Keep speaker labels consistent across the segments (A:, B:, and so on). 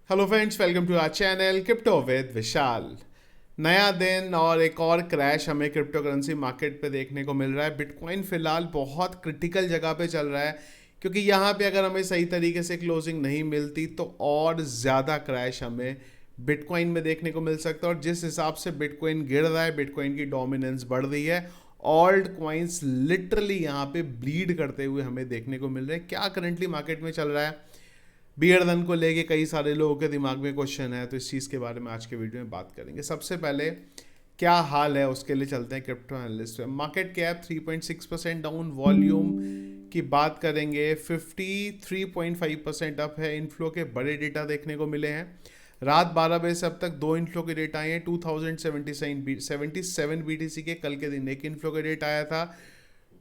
A: Hello friends, welcome to our channel crypto with Vishal. नया दिन और एक और क्रैश हमें क्रिप्टो करेंसी मार्केट पे देखने को मिल रहा है। बिटकॉइन फिलहाल बहुत क्रिटिकल जगह पे चल रहा है, क्योंकि यहाँ पे अगर हमें सही तरीके से क्लोजिंग नहीं मिलती तो और ज़्यादा क्रैश हमें बिटकॉइन में देखने को मिल सकता है। और जिस हिसाब से बिटकॉइन गिर रहा है, बिटकॉइन की डोमिनेंस बढ़ रही है, ऑल्ट कॉइन्स लिटरली यहाँ पे ब्लीड करते हुए हमें देखने को मिल रहे हैं। क्या करंटली मार्केट में चल रहा है, बियर धन को लेके कई सारे लोगों के दिमाग में क्वेश्चन है, तो इस चीज़ के बारे में आज के वीडियो में बात करेंगे। सबसे पहले क्या हाल है उसके लिए चलते हैं क्रिप्टो एनालिस्ट पे। मार्केट कैप 3.6% डाउन, वॉल्यूम की बात करेंगे 53.5% अप है। इनफ्लो के बड़े डेटा देखने को मिले हैं। रात 12 बजे से अब तक दो इनफ्लो के डेटा आए हैं। 2077 BTC के, कल के दिन एक इनफ्लो का डेटा आया था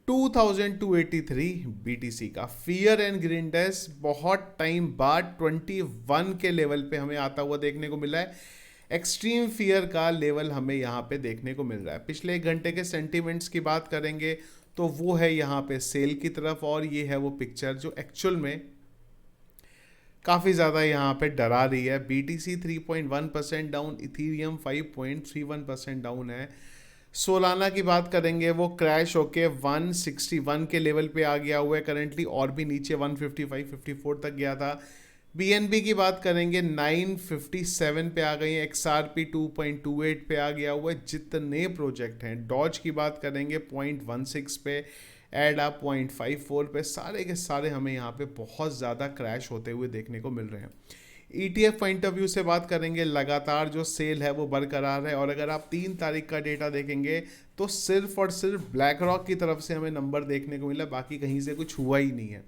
A: 2283 BTC का। फियर एंड ग्रीननेस बहुत टाइम बाद 21 के लेवल पे हमें आता हुआ देखने को मिला है। एक्सट्रीम फियर का लेवल हमें यहाँ पे देखने को मिल रहा है। पिछले एक घंटे के सेंटीमेंट्स की बात करेंगे तो वो है यहाँ पे सेल की तरफ, और ये है वो पिक्चर जो एक्चुअल में काफ़ी ज़्यादा यहाँ पे डरा रही है। BTC 3.1% डाउन, इथीरियम 5.31% डाउन है। सोलाना की बात करेंगे, वो क्रैश होके 161 के लेवल पे आ गया हुआ है करंटली, और भी नीचे 155-54 तक गया था। BNB की बात करेंगे 957 पे आ गई है। XRP 2.28 पे आ गया हुआ है। जितने प्रोजेक्ट हैं, डॉज की बात करेंगे 0.16 पे, एडा 0.54 पे, सारे के सारे हमें यहाँ पे बहुत ज़्यादा क्रैश होते हुए देखने को मिल रहे हैं। ETF पॉइंट ऑफ व्यू से बात करेंगे, लगातार जो सेल है वो बरकरार है। और अगर आप 3 तारीख का डेटा देखेंगे तो सिर्फ और सिर्फ ब्लैक रॉक की तरफ से हमें नंबर देखने को मिला, बाकी कहीं से कुछ हुआ ही नहीं है।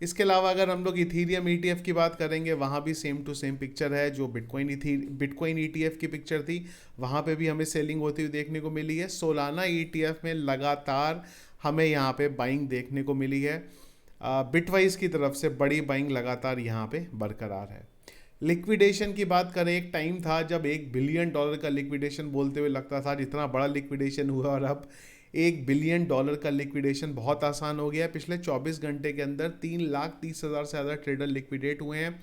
A: इसके अलावा अगर हम लोग इथीरियम ETF की बात करेंगे, वहाँ भी सेम टू सेम पिक्चर है जो बिटकॉइन ETF की पिक्चर थी। वहाँ पे भी हमें सेलिंग होती हुई देखने को मिली है। सोलाना ETF में लगातार हमें यहाँ पे बाइंग देखने को मिली है। बिटवाइज की तरफ से बड़ी बाइंग लगातार यहाँ पे बरकरार है। लिक्विडेशन की बात करें, एक टाइम था जब $1 बिलियन का लिक्विडेशन बोलते हुए लगता था जितना बड़ा लिक्विडेशन हुआ, और अब $1 बिलियन का लिक्विडेशन बहुत आसान हो गया है। पिछले 24 घंटे के अंदर 3,30,000 से ज़्यादा ट्रेडर लिक्विडेट हुए हैं।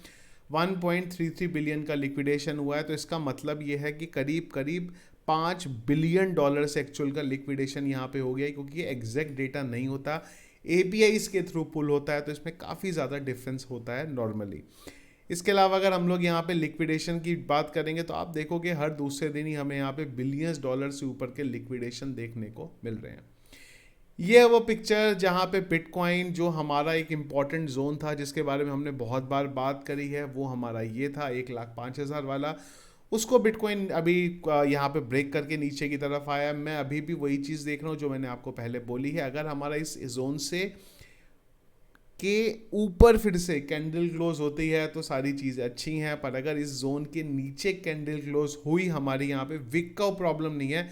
A: 1.33 बिलियन का लिक्विडेशन हुआ है। तो इसका मतलब ये है कि करीब करीब $5 बिलियन से एक्चुअल का लिक्विडेशन यहाँ पे हो गया है, क्योंकि ये एग्जैक्ट डेटा नहीं होता, APIs के थ्रू पुल होता है, तो इसमें काफ़ी ज़्यादा डिफरेंस होता है नॉर्मली। इसके अलावा अगर हम लोग यहाँ पे लिक्विडेशन की बात करेंगे तो आप देखोगे हर दूसरे दिन ही हमें यहाँ पे बिलियंस डॉलर से ऊपर के लिक्विडेशन देखने को मिल रहे हैं। ये है वो पिक्चर जहाँ पे बिटकॉइन, जो हमारा एक इम्पॉर्टेंट जोन था जिसके बारे में हमने बहुत बार बात करी है, वो हमारा ये था 1,05,000 वाला। उसको बिटकॉइन अभी यहाँ पे ब्रेक करके नीचे की तरफ आया। मैं अभी भी वही चीज़ देख रहा हूँ जो मैंने आपको पहले बोली है। अगर हमारा इस जोन से के ऊपर फिर से कैंडल क्लोज होती है तो सारी चीज़ें अच्छी हैं, पर अगर इस जोन के नीचे कैंडल क्लोज हुई हमारी, यहाँ पे विक का प्रॉब्लम नहीं है,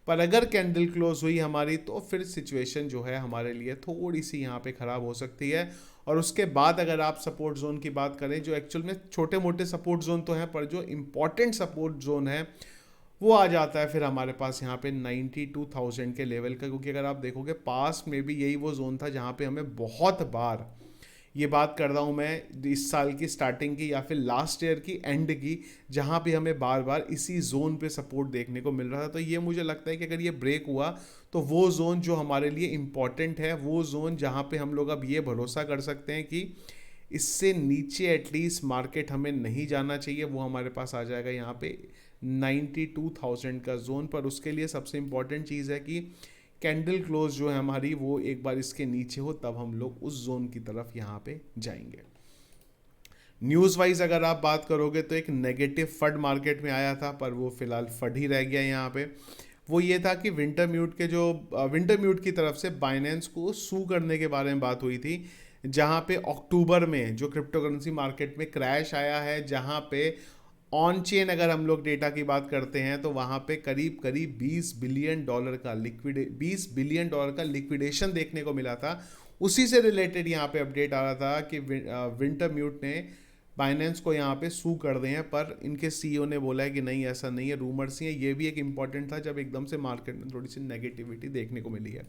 A: पर अगर कैंडल क्लोज हुई हमारी तो फिर सिचुएशन जो है हमारे लिए थोड़ी सी यहाँ पे ख़राब हो सकती है। और उसके बाद अगर आप सपोर्ट जोन की बात करें, जो एक्चुअल में छोटे मोटे सपोर्ट जोन तो हैं, पर जो इम्पॉर्टेंट सपोर्ट जोन है वो आ जाता है फिर हमारे पास यहाँ पे 92,000 के लेवल का। क्योंकि अगर आप देखोगे पास में भी यही वो जोन था जहाँ पे हमें बहुत बार, ये बात कर रहा हूँ मैं इस साल की स्टार्टिंग की या फिर लास्ट ईयर की एंड की, जहाँ पे हमें बार बार इसी जोन पे सपोर्ट देखने को मिल रहा था। तो ये मुझे लगता है कि अगर ये ब्रेक हुआ तो वो जोन जो हमारे लिए इम्पॉर्टेंट है, वो जोन जहाँ पे हम लोग अब ये भरोसा कर सकते हैं कि इससे नीचे एटलीस्ट मार्केट हमें नहीं जाना चाहिए, वो हमारे पास आ जाएगा यहाँ पे 92,000 का जोन। पर उसके लिए सबसे इम्पॉर्टेंट चीज़ है कि कैंडल क्लोज जो है हमारी, वो एक बार इसके नीचे हो, तब हम लोग उस जोन की तरफ यहाँ पे जाएंगे। न्यूज़ वाइज अगर आप बात करोगे तो एक नेगेटिव फंड मार्केट में आया था, पर वो फिलहाल फंड ही रह गया यहाँ पे। वो ये था कि विंटर म्यूट की तरफ से बाइनेंस को सू करने के बारे में बात हुई थी, जहाँ पे अक्टूबर में जो क्रिप्टो करेंसी मार्केट में क्रैश आया है, जहाँ पे ऑन चेन अगर हम लोग डेटा की बात करते हैं तो वहाँ पे करीब करीब $20 बिलियन का लिक्विडेशन देखने को मिला था। उसी से रिलेटेड यहाँ पे अपडेट आ रहा था कि विंटर म्यूट ने बाइनेंस को यहाँ पे सू कर दिए हैं, पर इनके CEO ने बोला है कि नहीं, ऐसा नहीं है, रूमर्स ही है। ये भी एक इम्पॉर्टेंट था जब एकदम से मार्केट में थोड़ी सी नेगेटिविटी देखने को मिली है।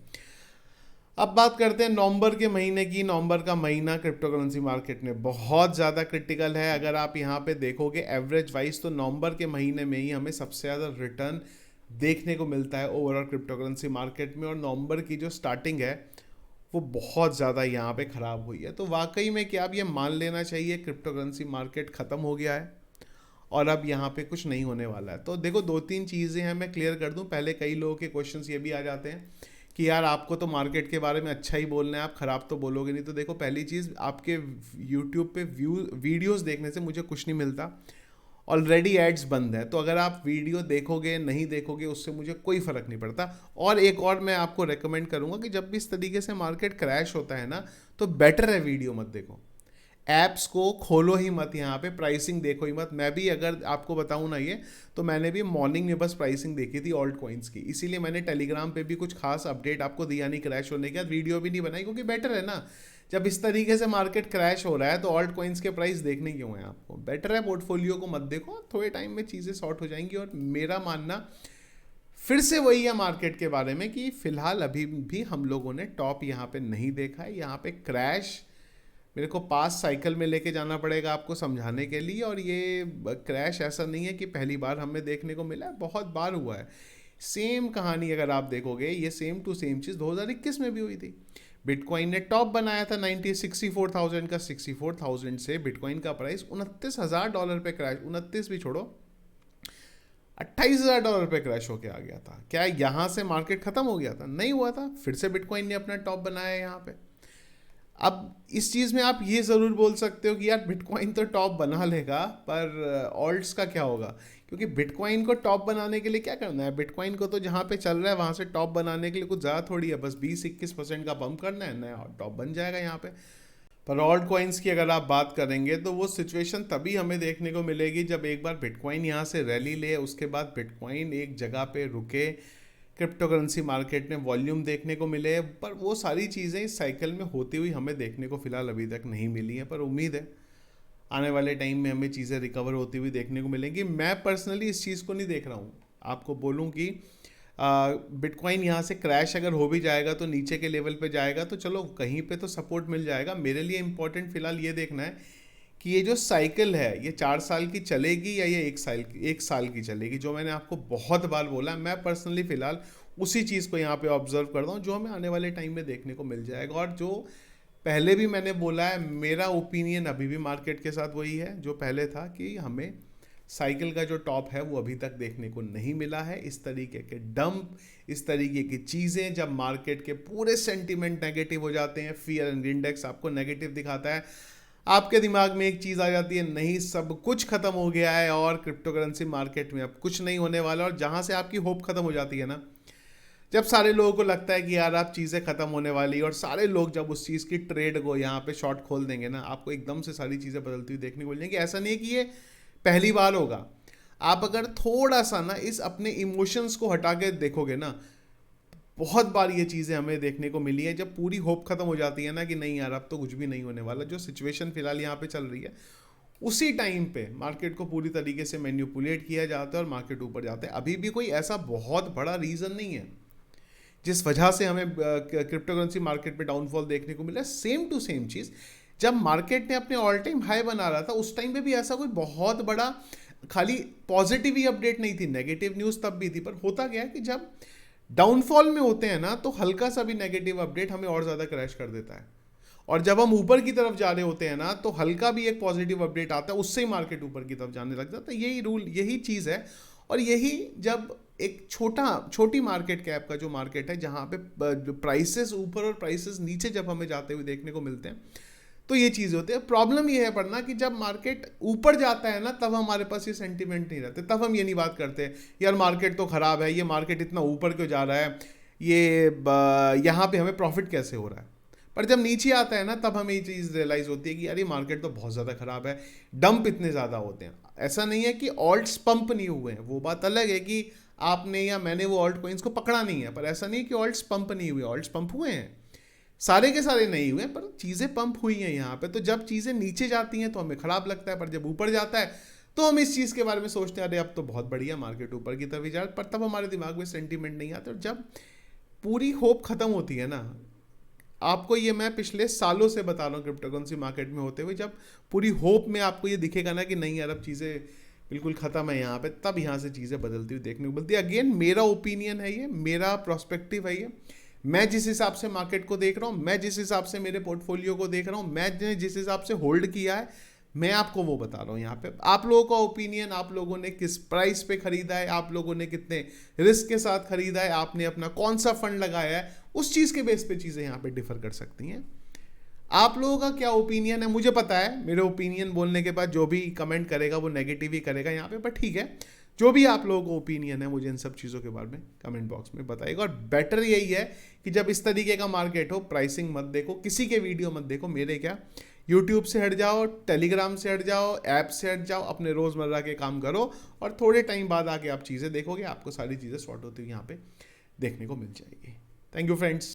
A: अब बात करते हैं नवंबर के महीने की। नवंबर का महीना क्रिप्टो करेंसी मार्केट में बहुत ज़्यादा क्रिटिकल है। अगर आप यहाँ पे देखोगे एवरेज वाइज तो नवंबर के महीने में ही हमें सबसे ज़्यादा रिटर्न देखने को मिलता है ओवरऑल क्रिप्टो करेंसी मार्केट में। और नवंबर की जो स्टार्टिंग है वो बहुत ज़्यादा यहाँ पे ख़राब हुई है। तो वाकई में क्या अब ये मान लेना चाहिए क्रिप्टो करेंसी मार्केट ख़त्म हो गया है और अब यहाँ पे कुछ नहीं होने वाला है? तो देखो, दो तीन चीज़ें हैं, मैं क्लियर कर दूं। पहले कई लोगों के क्वेश्चंस ये भी आ जाते हैं कि यार आपको तो मार्केट के बारे में अच्छा ही बोलना है, आप ख़राब तो बोलोगे नहीं। तो देखो, पहली चीज़, आपके यूट्यूब पे वीडियोस देखने से मुझे कुछ नहीं मिलता। ऑलरेडी एड्स बंद है, तो अगर आप वीडियो देखोगे नहीं देखोगे उससे मुझे कोई फ़र्क नहीं पड़ता। और एक और मैं आपको रेकमेंड करूँगा कि जब भी इस तरीके से मार्केट क्रैश होता है ना, तो बेटर है वीडियो मत देखो, ऐप्स को खोलो ही मत, यहाँ पे प्राइसिंग देखो ही मत। मैं भी अगर आपको बताऊँ ना ये, तो मैंने भी मॉर्निंग में बस प्राइसिंग देखी थी ऑल्ट कॉइन्स की, इसीलिए मैंने टेलीग्राम पे भी कुछ खास अपडेट आपको दिया नहीं क्रैश होने के बाद, वीडियो भी नहीं बनाई, क्योंकि बेटर है ना, जब इस तरीके से मार्केट क्रैश हो रहा है तो ऑल्ट कॉइन्स के प्राइस देखने क्यों है आपको? बेटर है पोर्टफोलियो को मत देखो, थोड़े टाइम में चीज़ें सॉर्ट हो जाएंगी। और मेरा मानना फिर से वही है मार्केट के बारे में कि फिलहाल अभी भी हम लोगों ने टॉप यहाँ पे नहीं देखा है। यहाँ पे क्रैश मेरे को पास साइकिल में लेके जाना पड़ेगा आपको समझाने के लिए। और ये क्रैश ऐसा नहीं है कि पहली बार हमें देखने को मिला है, बहुत बार हुआ है। सेम कहानी अगर आप देखोगे, ये सेम टू सेम चीज़ 2021 में भी हुई थी। बिटकॉइन ने टॉप बनाया था 64,000 का, 64,000 से बिटकॉइन का प्राइस $29,000 पे क्रैश, 29 भी छोड़ो, $28,000 पे क्रैश होके आ गया था। क्या यहाँ से मार्केट खत्म हो गया था? नहीं हुआ था, फिर से बिटकॉइन ने अपना टॉप बनाया यहाँ पे। अब इस चीज़ में आप ये ज़रूर बोल सकते हो कि यार बिटकॉइन तो टॉप बना लेगा, पर ऑल्ट्स का क्या होगा? क्योंकि बिटकॉइन को टॉप बनाने के लिए क्या करना है? बिटकॉइन को तो जहाँ पे चल रहा है वहाँ से टॉप बनाने के लिए कुछ ज़्यादा थोड़ी है, बस 20-21% का बम्प करना है, नया टॉप बन जाएगा यहाँ पे। पर ऑल्ट कॉइन्स की अगर आप बात करेंगे तो वो सिचुएशन तभी हमें देखने को मिलेगी जब एक बार बिटकॉइन यहाँ से रैली ले, उसके बाद बिटकॉइन एक जगह पे रुके, क्रिप्टो करेंसी मार्केट में वॉल्यूम देखने को मिले। पर वो सारी चीज़ें इस साइकिल में होती हुई हमें देखने को फिलहाल अभी तक नहीं मिली हैं, पर उम्मीद है आने वाले टाइम में हमें चीज़ें रिकवर होती हुई देखने को मिलेंगी। मैं पर्सनली इस चीज़ को नहीं देख रहा हूँ, आपको बोलूँ कि बिटकॉइन यहाँ से क्रैश अगर हो भी जाएगा तो नीचे के लेवल पे जाएगा, तो चलो कहीं पे तो सपोर्ट मिल जाएगा। मेरे लिए इंपॉर्टेंट फिलहाल ये देखना है कि ये जो साइकिल है ये 4 साल की चलेगी या ये 1 साल की चलेगी, जो मैंने आपको बहुत बार बोला। मैं पर्सनली फिलहाल उसी चीज़ को यहाँ पे ऑब्जर्व करता हूँ जो हमें आने वाले टाइम में देखने को मिल जाएगा। और जो पहले भी मैंने बोला है, मेरा ओपिनियन अभी भी मार्केट के साथ वही है जो पहले था, कि हमें साइकिल का जो टॉप है वो अभी तक देखने को नहीं मिला है। इस तरीके के डंप, इस तरीके की चीज़ें जब मार्केट के पूरे सेंटीमेंट नेगेटिव हो जाते हैं, फियर एंड इंडेक्स आपको नेगेटिव दिखाता है, आपके दिमाग में एक चीज़ आ जाती है, नहीं सब कुछ खत्म हो गया है और क्रिप्टो करेंसी मार्केट में अब कुछ नहीं होने वाला। और जहाँ से आपकी होप खत्म हो जाती है ना, जब सारे लोगों को लगता है कि यार आप चीज़ें ख़त्म होने वाली, और सारे लोग जब उस चीज़ की ट्रेड को यहाँ पे शॉर्ट खोल देंगे ना, आपको एकदम से सारी चीज़ें बदलती हुई देखने को मिल जाएंगी। ऐसा नहीं है कि ये पहली बार होगा। आप अगर थोड़ा सा ना इस अपने इमोशंस को हटा के देखोगे ना, बहुत बार ये चीज़ें हमें देखने को मिली है जब पूरी होप खत्म हो जाती है ना कि नहीं यार अब तो कुछ भी नहीं होने वाला, जो सिचुएशन फिलहाल यहाँ पे चल रही है, उसी टाइम पे मार्केट को पूरी तरीके से मैन्युपुलेट किया जाता है और मार्केट ऊपर जाता है। अभी भी कोई ऐसा बहुत बड़ा रीज़न नहीं है जिस वजह से हमें क्रिप्टो करेंसी मार्केट में डाउनफॉल देखने को मिला। सेम टू सेम चीज़ जब मार्केट ने अपने ऑल टाइम हाई बना रहा था उस टाइम पे भी ऐसा कोई बहुत बड़ा खाली पॉजिटिव ही अपडेट नहीं थी, नेगेटिव न्यूज़ तब भी थी। पर होता क्या है कि जब डाउनफॉल में होते हैं ना, तो हल्का सा भी नेगेटिव अपडेट हमें और ज़्यादा क्रैश कर देता है। और जब हम ऊपर की तरफ जा रहे होते हैं ना, तो हल्का भी एक पॉजिटिव अपडेट आता है, उससे ही मार्केट ऊपर की तरफ जाने लग जाता है। यही रूल, यही चीज़ है। और यही जब एक छोटी मार्केट कैप का जो मार्केट है, जहाँ पे प्राइसेस ऊपर और प्राइसेस नीचे जब हमें जाते हुए देखने को मिलते हैं, तो ये चीज़ होती है। प्रॉब्लम ये है पढ़ना कि जब मार्केट ऊपर जाता है ना, तब हमारे पास ये सेंटीमेंट नहीं रहते, तब हम ये नहीं बात करते यार मार्केट तो ख़राब है, ये मार्केट इतना ऊपर क्यों जा रहा है, ये यहाँ पे हमें प्रॉफिट कैसे हो रहा है। पर जब नीचे आता है ना, तब हमें ये चीज़ रियलाइज़ होती है कि यार ये मार्केट तो बहुत ज़्यादा ख़राब है, डंप इतने ज़्यादा होते हैं। ऐसा नहीं है कि ऑल्ट्स पंप नहीं हुए हैं, वो बात अलग है कि आपने या मैंने वो ऑल्ट कॉइन्स को पकड़ा नहीं है, पर ऐसा नहीं है कि ऑल्ट्स पंप नहीं हुए, ऑल्ट्स पंप हुए हैं, सारे के सारे नहीं हुए, पर चीज़ें पंप हुई हैं यहाँ पे। तो जब चीज़ें नीचे जाती हैं तो हमें ख़राब लगता है, पर जब ऊपर जाता है तो हम इस चीज़ के बारे में सोचते हैं अरे अब तो बहुत बढ़िया मार्केट ऊपर की तरफ ही जा, पर तब हमारे दिमाग में सेंटीमेंट नहीं आता। और जब पूरी होप ख़त्म होती है ना, आपको ये मैं पिछले सालों से बता रहा हूँ क्रिप्टो करेंसी मार्केट में होते हुए, जब पूरी होप में आपको ये दिखेगा ना कि नहीं यार अब चीज़ें बिल्कुल ख़त्म है यहाँ पे, तब यहाँ से चीज़ें बदलती हुई देखने को मिलती है। अगेन मेरा ओपिनियन है ये, मेरा प्रोस्पेक्टिव है ये, मैं जिस हिसाब से मार्केट को देख रहा हूँ, मैं जिस हिसाब से मेरे पोर्टफोलियो को देख रहा हूँ, मैं जिस हिसाब से होल्ड किया है, मैं आपको वो बता रहा हूँ यहाँ पे। आप लोगों का ओपिनियन, आप लोगों ने किस प्राइस पे खरीदा है, आप लोगों ने कितने रिस्क के साथ खरीदा है, आपने अपना कौन सा फंड लगाया है, उस चीज़ के बेस पे चीज़ें यहाँ पे डिफर कर सकती हैं। आप लोगों का क्या ओपिनियन है मुझे पता है, मेरे ओपिनियन बोलने के बाद जो भी कमेंट करेगा वो नेगेटिव ही करेगा यहाँ पे, पर ठीक है, जो भी आप लोगों का ओपिनियन है मुझे इन सब चीज़ों के बारे में कमेंट बॉक्स में बताइएगा। और बेटर यही है कि जब इस तरीके का मार्केट हो, प्राइसिंग मत देखो, किसी के वीडियो मत देखो, मेरे क्या, यूट्यूब से हट जाओ, टेलीग्राम से हट जाओ, ऐप से हट जाओ, अपने रोज़मर्रा के काम करो, और थोड़े टाइम बाद आके आप चीज़ें देखोगे, आपको सारी चीज़ें सॉर्ट होती हुई यहाँ पे देखने को मिल जाएगी। Thank you friends.